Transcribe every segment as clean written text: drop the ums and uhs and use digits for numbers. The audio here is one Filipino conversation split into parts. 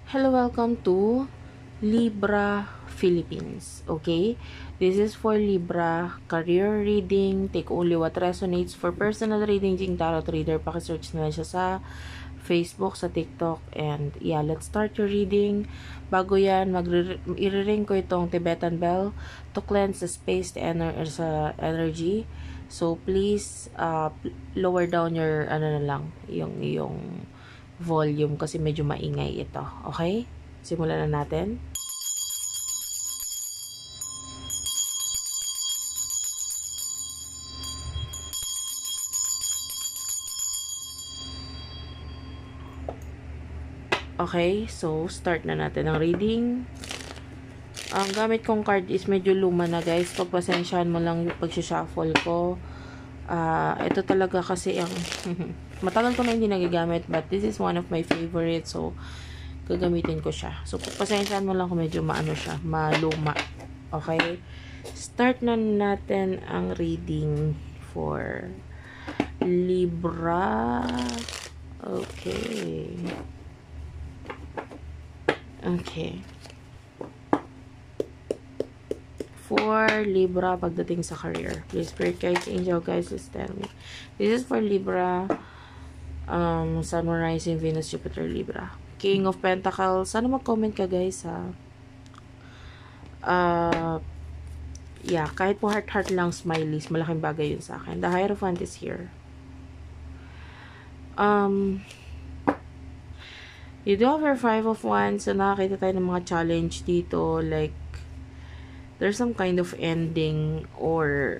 Hello, welcome to Libra Philippines. Okay? This is for Libra career reading. Take only what resonates. For personal reading, Jing Tarot Reader, pakisearch na siya sa Facebook, sa TikTok. And yeah, let's start your reading. Bago yan, i-ring ko itong Tibetan Bell to cleanse the space, sa energy. So please lower down your yung volume kasi medyo maingay ito. Okay? Simulan na natin. Okay, so start na natin ang reading. Ang gamit kong card is medyo luma na, guys. Pagpasensyahan mo lang yung pag-shuffle ko. Ito talaga kasi ang matagal ko na hindi nagagamit, but this is one of my favorites, so gagamitin ko siya. So pagpasensyahan mo lang kung medyo maluma. Okay? Start na natin ang reading for Libra. Okay. Okay. For Libra, pagdating sa career, please, Spirit Guides, Angel Guys, please tell me. This is for Libra, Sun, Rising, Venus, Jupiter, Libra. King of Pentacles. Sana mag-comment ka, guys, ha. Yeah, kahit po heart lang, smileys, malaking bagay yun sa akin. The Hierophant is here. You do have your Five of Wands. So, nakakita tayo ng mga challenge dito, like, there's some kind of ending or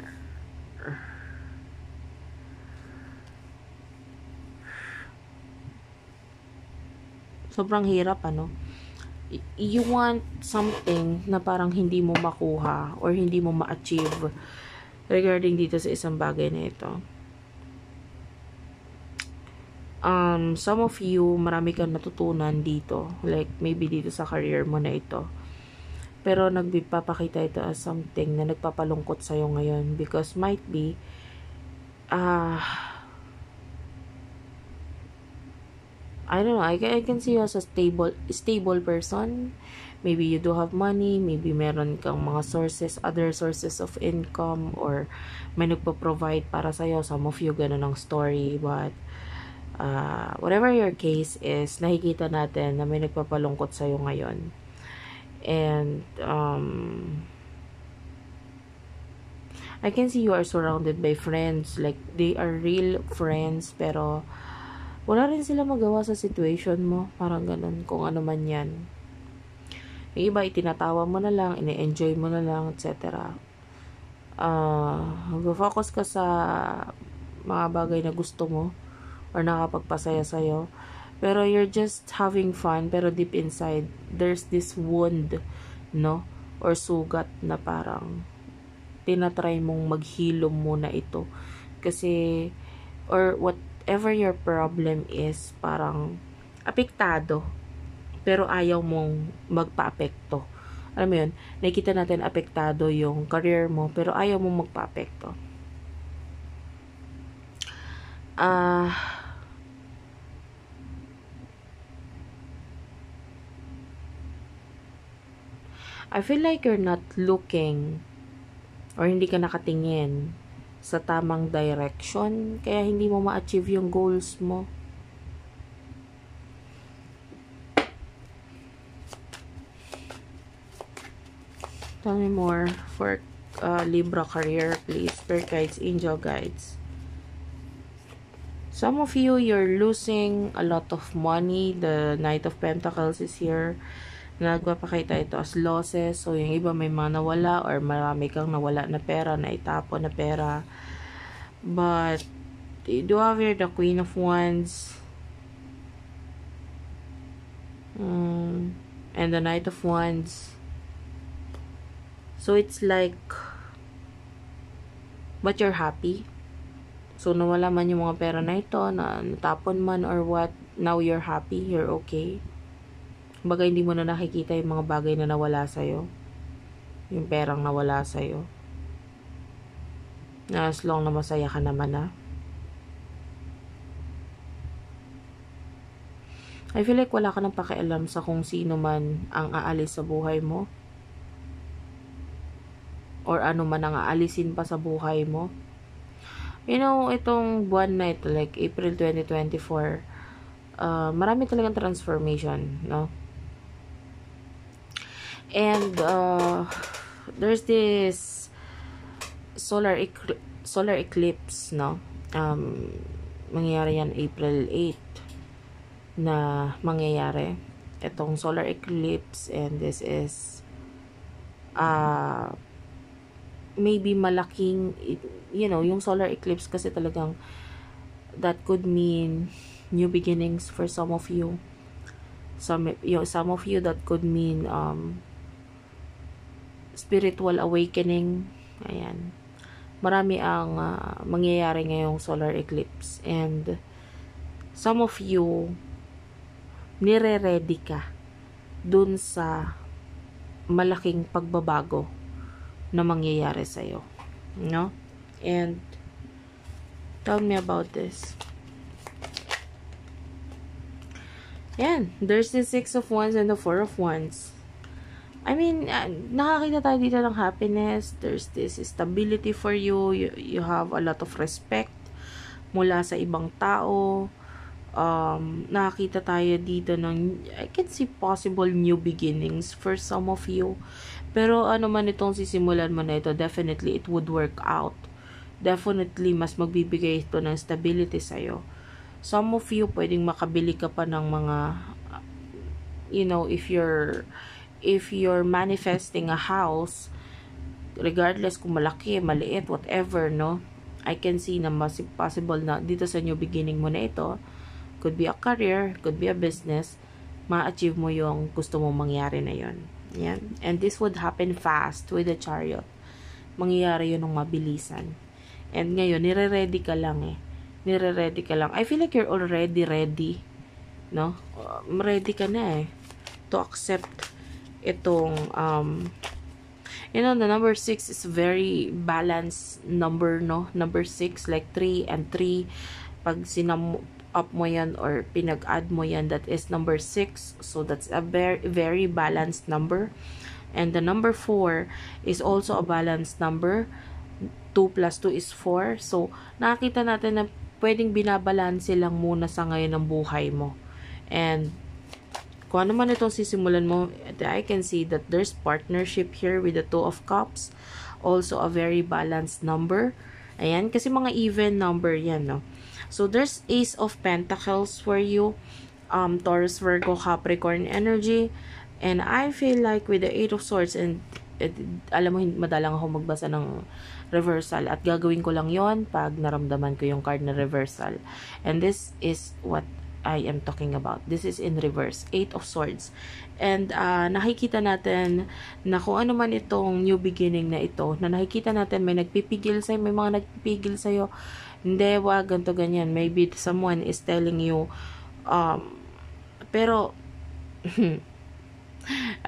sobrang hirap, ano? You want something na parang hindi mo makuha or hindi mo ma-achieve regarding dito sa isang bagay na ito. Some of you, marami kang natutunan dito. Like, maybe dito sa career mo na ito. Pero nagpapakita ito as something na nagpapalungkot sa'yo ngayon. Because might be, I don't know, I can see you as a stable person. Maybe you do have money, maybe meron kang mga other sources of income, or may nagpo-provide para sa'yo. Some of you, ganun ang story. But, whatever your case is, nakikita natin na may nagpapalungkot sa'yo ngayon. And, I can see you are surrounded by friends. Like, they are real friends, pero wala rin sila magawa sa situation mo. Parang ganun, kung ano man yan. Yung iba, itinatawa mo na lang, ine-enjoy mo na lang, etc. Mag-focus ka sa mga bagay na gusto mo or nakapagpasaya sa'yo. Pero you're just having fun, pero deep inside, there's this wound, no? Or sugat na parang tinatry mong maghilom muna ito. Kasi, or whatever your problem is, parang apektado, pero ayaw mong magpa-apekto. Alam mo yun? Nakikita natin apektado yung career mo, pero ayaw mong magpa-apekto. I feel like you're not looking or hindi ka nakatingin sa tamang direction, kaya hindi mo ma-achieve yung goals mo. Tell me more for Libra career, please. Spirit Guides, Angel Guides. Some of you, you're losing a lot of money. The Knight of Pentacles is here. Nagpapakita ito as losses. So, yung iba may mga nawala or marami kang nawala na pera, na itapon na pera. But, you do have here the Queen of Wands. And the Knight of Wands. So, it's like, but you're happy. So, nawala man yung mga pera na ito, na natapon man or what, now you're happy, you're okay. Baga hindi mo na nakikita yung mga bagay na nawala sa'yo. Yung perang nawala sa'yo. Na as long na masaya ka naman, I feel like wala ka nang pakialam sa kung sino man ang aalis sa buhay mo. Or ano man ang aalisin pa sa buhay mo. You know, itong buwan na ito, like April 2024, marami talagang transformation, no? And, there's this solar eclipse, no? Mangyayari yan April 8 na mangyayari. Itong solar eclipse, and this is, maybe malaking, you know, yung solar eclipse kasi talagang, that could mean new beginnings for some of you. Some of you, that could mean, spiritual awakening. Ayan. Marami ang mangyayari ngayong solar eclipse. And some of you, nire-ready ka dun sa malaking pagbabago na mangyayari sa'yo. No? And tell me about this. Yan. There's the 6 of Wands and the 4 of Wands. I mean, nakakita tayo dito ng happiness. There's this stability for you. You have a lot of respect mula sa ibang tao. Nakakita tayo dito ng, I can see possible new beginnings for some of you. Pero ano man itong sisimulan mo na ito, definitely it would work out. Definitely, mas magbibigay ito ng stability sa'yo. Some of you, pwedeng makabili ka pa ng mga, you know, if you're manifesting a house, regardless kung malaki, maliit, whatever, no? I can see na mas possible na dito sa new beginning mo na ito, could be a career, could be a business, ma-achieve mo yung gusto mong mangyari na yon. Yan. And this would happen fast with the Chariot. Mangyayari yun ng mabilisan. And ngayon, nire-ready ka lang eh. Nire-ready ka lang. I feel like you're already ready. No? Ready ka na eh. To accept itong, you know, the number 6 is very balanced number, no? Number 6, like 3 and 3. Pag sinam up mo yan or pinag-add mo yan, that is number 6. So, that's a very, very balanced number. And the number 4 is also a balanced number. 2 plus 2 is 4. So, nakita natin na pwedeng binabalanse lang muna sa ngayon ng buhay mo. And, kung ano man itong sisimulan mo, I can see that there's partnership here with the 2 of Cups. Also, a very balanced number. Ayan, kasi mga even number yan, no? So, there's Ace of Pentacles for you. Taurus, Virgo, Capricorn energy. And I feel like with the 8 of Swords, and alam mo, madalang ako magbasa ng reversal. At gagawin ko lang yon pag naramdaman ko yung card na reversal. And this is what I am talking about. This is in reverse. 8 of Swords. And nakikita natin na kung ano man itong new beginning na ito, na nakikita natin may nagpipigil sa'yo, may mga nagpipigil sa'yo. Hindi, wag, ganito, ganyan. Maybe someone is telling you, pero,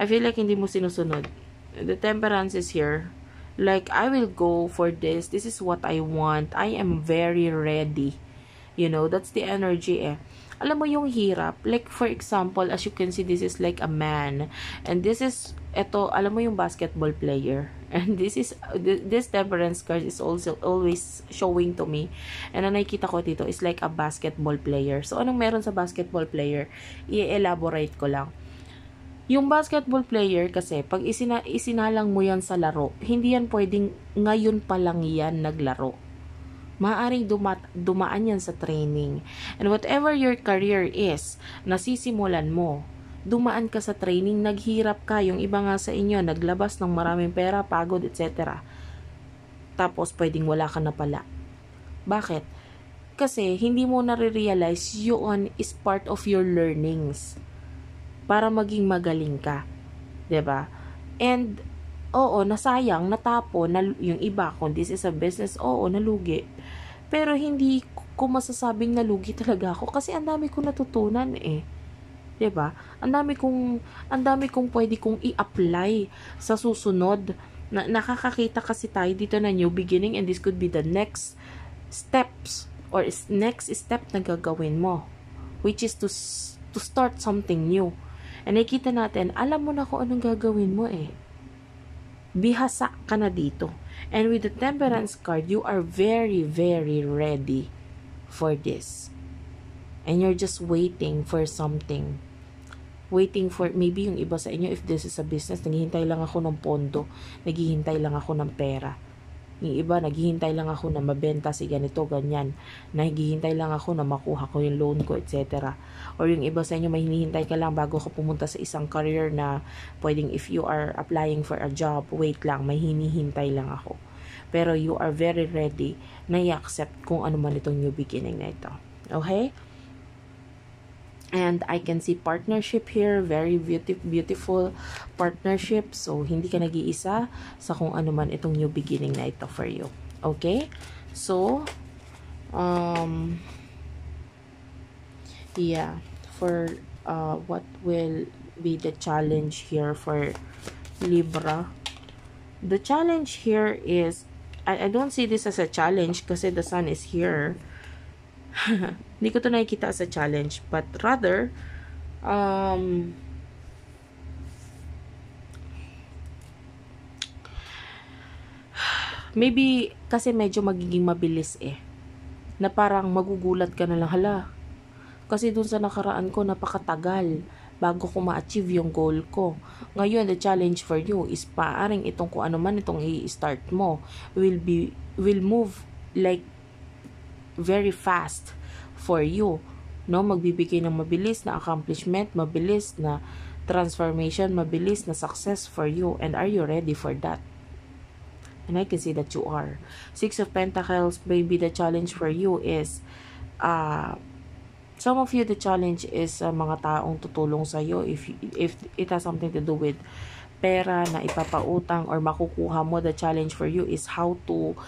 I feel like hindi mo sinusunod. The Temperance is here. Like, I will go for this. This is what I want. I am very ready. You know, that's the energy eh. Alam mo yung hirap. Like, for example, as you can see, this is like a man. And this is, eto, alam mo yung basketball player. And this is, this Temperance card is also always showing to me. And ang nakikita ko dito is like a basketball player. So, anong meron sa basketball player? I-elaborate ko lang. Yung basketball player kasi, pag isinalang mo yan sa laro, hindi yan pwedeng ngayon pa lang yan naglaro. Maaaring dumaan yan sa training. And whatever your career is, nasisimulan mo, dumaan ka sa training, naghirap ka, yung iba nga sa inyo, naglabas ng maraming pera, pagod, etc. Tapos, pwedeng wala ka na pala. Bakit? Kasi, hindi mo nare-realize yun is part of your learnings. Para maging magaling ka. 'Di ba? And, oo, nasayang, natapo, yung iba, kung this is a business, oo, nalugi. Pero hindi ko masasabing nalugi talaga ako kasi ang dami kong natutunan eh. 'Di ba? Ang dami kong pwede kong i-apply sa susunod. Nakakakita kasi tayo dito na new beginning, and this could be the next steps or next step na gagawin mo, which is to to start something new. And nakita natin, alam mo na kung anong gagawin mo eh. Bihasa ka na dito. And with the Temperance card, you are very, very ready for this. And you're just waiting for something. Waiting for, maybe yung iba sa inyo, if this is a business, naghihintay lang ako ng pondo, naghihintay lang ako ng pera. Yung iba, naghihintay lang ako na mabenta si ganito, ganyan. Naghihintay lang ako na makuha ko yung loan ko, etc. Or yung iba sa inyo, may hinihintay ka lang bago ka pumunta sa isang career na pwedeng if you are applying for a job, wait lang, may hinihintay lang ako. Pero you are very ready na i-accept kung ano man itong new beginning na ito. Okay? And I can see partnership here, very beautiful partnership. So, hindi ka nag-iisa sa kung ano man itong new beginning na ito for you. Okay? So, yeah, for what will be the challenge here for Libra? The challenge here is, I don't see this as a challenge kasi the sun is here. Hindi ko to nakikita as a challenge, but rather maybe kasi medyo magiging mabilis eh, na parang magugulat ka na lang, hala, kasi dun sa nakaraan ko napakatagal bago ko ma-achieve yung goal ko. Ngayon, the challenge for you is paaring itong kung ano man itong i-start mo will move like very fast for you, no? Magbibigay ng mabilis na accomplishment, mabilis na transformation, mabilis na success for you. And are you ready for that? And I can see that you are. Six of Pentacles, maybe the challenge for you is some of you, the challenge is mga taong tutulong sa iyo if it has something to do with pera na ipapautang or makukuha mo. The challenge for you is how to,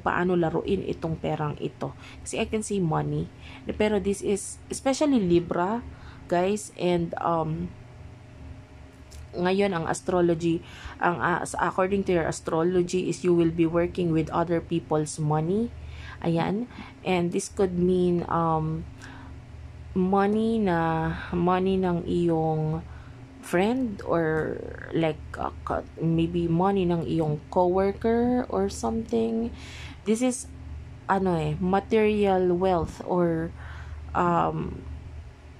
paano laruin itong perang ito. Kasi I can see money. Pero this is, especially Libra, guys, and ngayon ang astrology, according to your astrology, is you will be working with other people's money. Ayan. And this could mean money ng iyong friend, or like maybe money ng iyong coworker or something. This is material wealth, or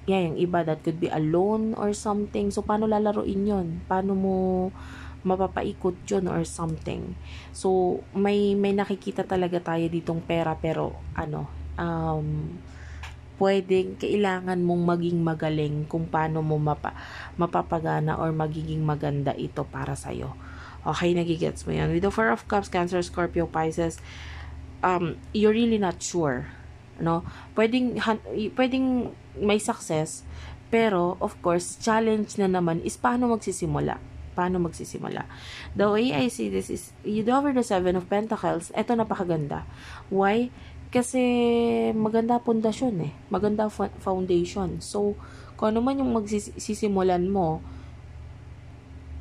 yung iba, that could be a loan or something. So paano lalaruin yon? Paano mo mapapaikot yun or something? So may nakikita talaga tayo ditong pera, pero pwedeng kailangan mong maging magaling kung paano mo mapapagana or magiging maganda ito para sa'yo. Okay, nagigets mo yan. With the Four of Cups, Cancer, Scorpio, Pisces, you're really not sure. No? Pwedeng may success, pero of course, challenge na naman is paano magsisimula. The way I see this is, over the Seven of Pentacles, eto napakaganda. Why? Kasi maganda pundasyon eh. Maganda foundation. So, kung ano man yung magsisimulan mo,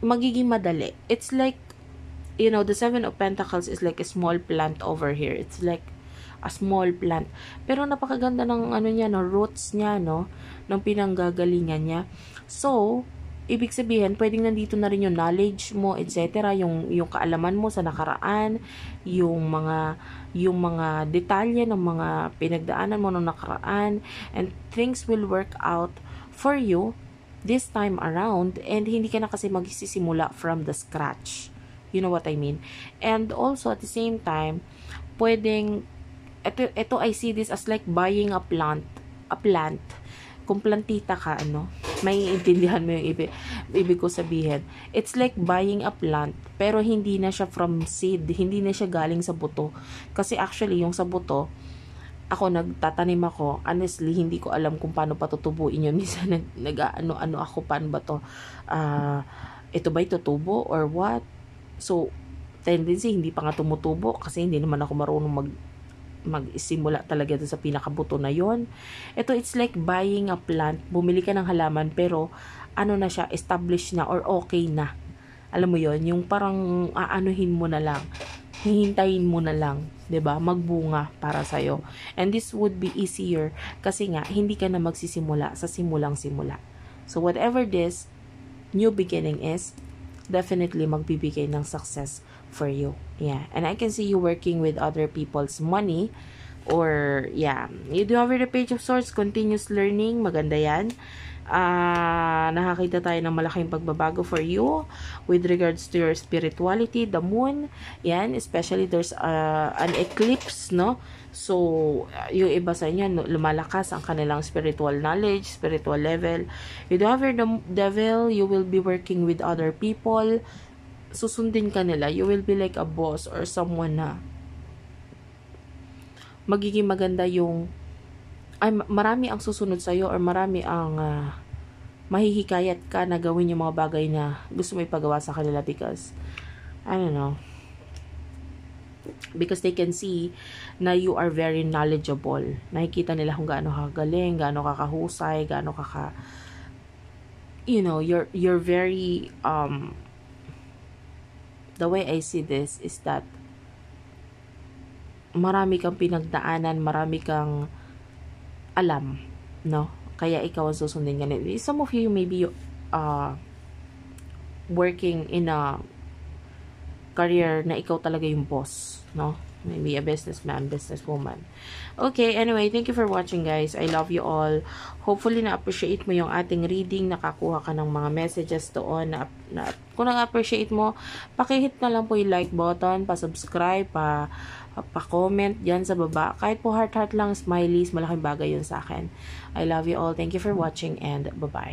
magiging madali. It's like, the Seven of Pentacles is like a small plant over here. It's like a small plant. Pero napakaganda ng roots niya, no? Ng pinanggagalingan niya. So, ibig sabihin, pwedeng nandito na rin yung knowledge mo, etc. Yung kaalaman mo sa nakaraan, yung mga detalye ng mga pinagdaanan mo noong nakaraan, and things will work out for you this time around, and hindi ka na kasi magsisimula from the scratch. You know what I mean? And also, at the same time, pwedeng, ito I see this as like buying a plant. Kung plantita ka, may intindihan mo yung ibig ko sabihin. It's like buying a plant, pero hindi na siya from seed, hindi na siya galing sa buto. Kasi actually, yung sa buto, ako nagtatanim ako, honestly, hindi ko alam kung paano patutubuin yun. Minsan nag-ano ako, paano ba to? Ito ba tutubo or what? So, tendency, hindi pa nga tumutubo kasi hindi naman ako marunong magsimula talaga sa pinakabuto na yon. Ito, it's like buying a plant. Bumili ka ng halaman, pero na siya, established na or okay na. Alam mo yon, yung parang aanuhin mo na lang, hihintayin mo na lang 'di ba? Magbunga para sa iyo. And this would be easier kasi nga hindi ka na magsisimula sa simulang-simula. So whatever this new beginning is, definitely magbibigay ng success for you. Yeah. And I can see you working with other people's money, or yeah, you do have the Page of Swords, continuous learning, maganda yan. Nakakita tayo ng malaking pagbabago for you with regards to your spirituality, the moon, yan, especially there's an eclipse, no? So, yung iba sa inyo, lumalakas ang kanilang spiritual knowledge, spiritual level. You do have your devil, you will be working with other people, susundin ka nila, you will be like a boss or someone na magiging maganda yung marami ang susunod sa'yo, or marami ang mahihikayat ka na gawin yung mga bagay na gusto mo ipagawa sa kanila because, I don't know, because they can see na you are very knowledgeable. Nakikita nila kung gaano ka galing, gaano ka kahusay, gaano ka you know, you're very, the way I see this is that marami kang pinagdaanan, marami kang alam, no? Kaya ikaw ang susundin ganito. Some of you may be working in a career na ikaw talaga yung boss, no? Maybe a businessman, businesswoman. Okay, anyway, thank you for watching, guys. I love you all. Hopefully, na-appreciate mo yung ating reading. Nakakuha ka ng mga messages doon. Kung na-appreciate mo, pakihit na lang po yung like button, pa-subscribe, pa-comment dyan sa baba. Kahit po heart-heart lang, smileys, malaking bagay yun sa akin. I love you all. Thank you for watching, and bye-bye.